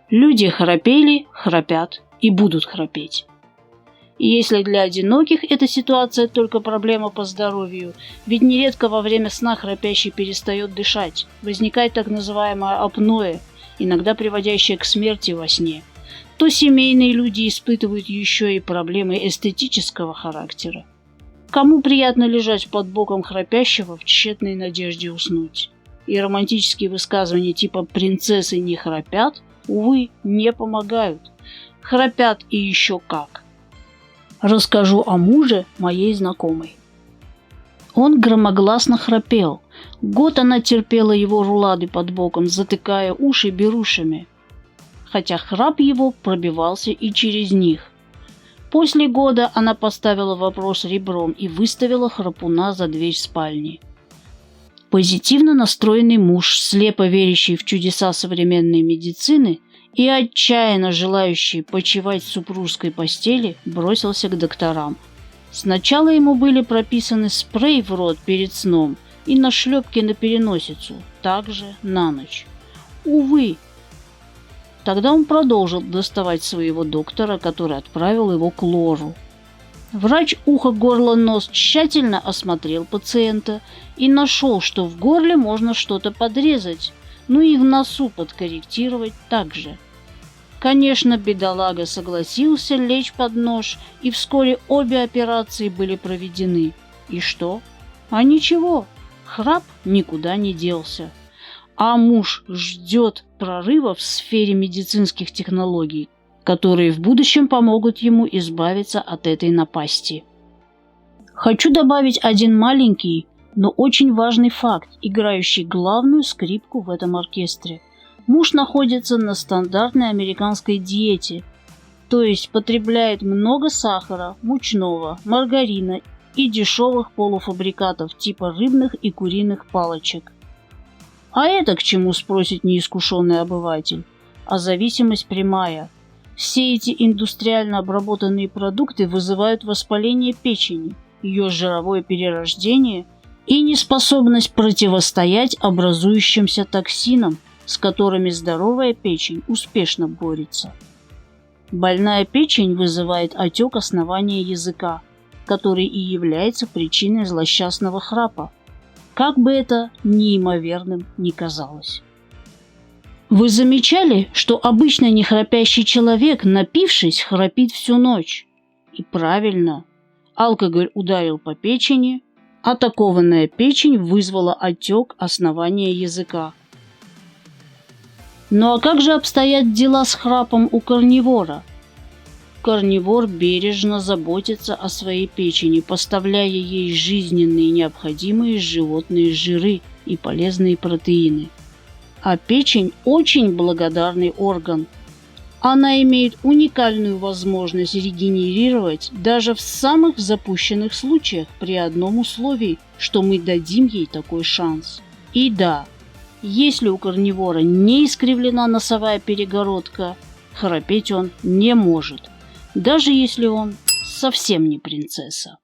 Люди храпели, храпят и будут храпеть. И если для одиноких эта ситуация только проблема по здоровью, ведь нередко во время сна храпящий перестает дышать, возникает так называемое апноэ, иногда приводящее к смерти во сне, то семейные люди испытывают еще и проблемы эстетического характера. Кому приятно лежать под боком храпящего в тщетной надежде уснуть? И романтические высказывания типа «принцессы не храпят», увы, не помогают. Храпят и еще как. Расскажу о муже моей знакомой. Он громогласно храпел. Год она терпела его рулады под боком, затыкая уши берушами, хотя храп его пробивался и через них. После года она поставила вопрос ребром и выставила храпуна за дверь спальни. Позитивно настроенный муж, слепо верящий в чудеса современной медицины и отчаянно желающий почивать в супружеской постели, бросился к докторам. Сначала ему были прописаны спрей в рот перед сном и нашлепки на переносицу, также на ночь. Увы. Тогда он продолжил доставать своего доктора, который отправил его к лору. Врач ухо, горло, нос тщательно осмотрел пациента и нашел, что в горле можно что-то подрезать, ну и в носу подкорректировать также. Конечно, бедолага согласился лечь под нож, и вскоре обе операции были проведены. И что? А ничего, храп никуда не делся. А муж ждет прорыва в сфере медицинских технологий, которые в будущем помогут ему избавиться от этой напасти. Хочу добавить один маленький, но очень важный факт, играющий главную скрипку в этом оркестре. Муж находится на стандартной американской диете, то есть потребляет много сахара, мучного, маргарина и дешевых полуфабрикатов типа рыбных и куриных палочек. А это к чему, спросит неискушенный обыватель? А зависимость прямая. Все эти индустриально обработанные продукты вызывают воспаление печени, ее жировое перерождение и неспособность противостоять образующимся токсинам, с которыми здоровая печень успешно борется. Больная печень вызывает отек основания языка, который и является причиной злосчастного храпа, как бы это неимоверным ни казалось. Вы замечали, что обычно нехрапящий человек, напившись, храпит всю ночь? И правильно, алкоголь ударил по печени, атакованная печень вызвала отек основания языка. Ну а как же обстоят дела с храпом у карнивора? Карнивор бережно заботится о своей печени, поставляя ей жизненные необходимые животные жиры и полезные протеины. А печень очень благодарный орган. Она имеет уникальную возможность регенерировать даже в самых запущенных случаях при одном условии, что мы дадим ей такой шанс. И да, если у карнивора не искривлена носовая перегородка, храпеть он не может, даже если он совсем не принцесса.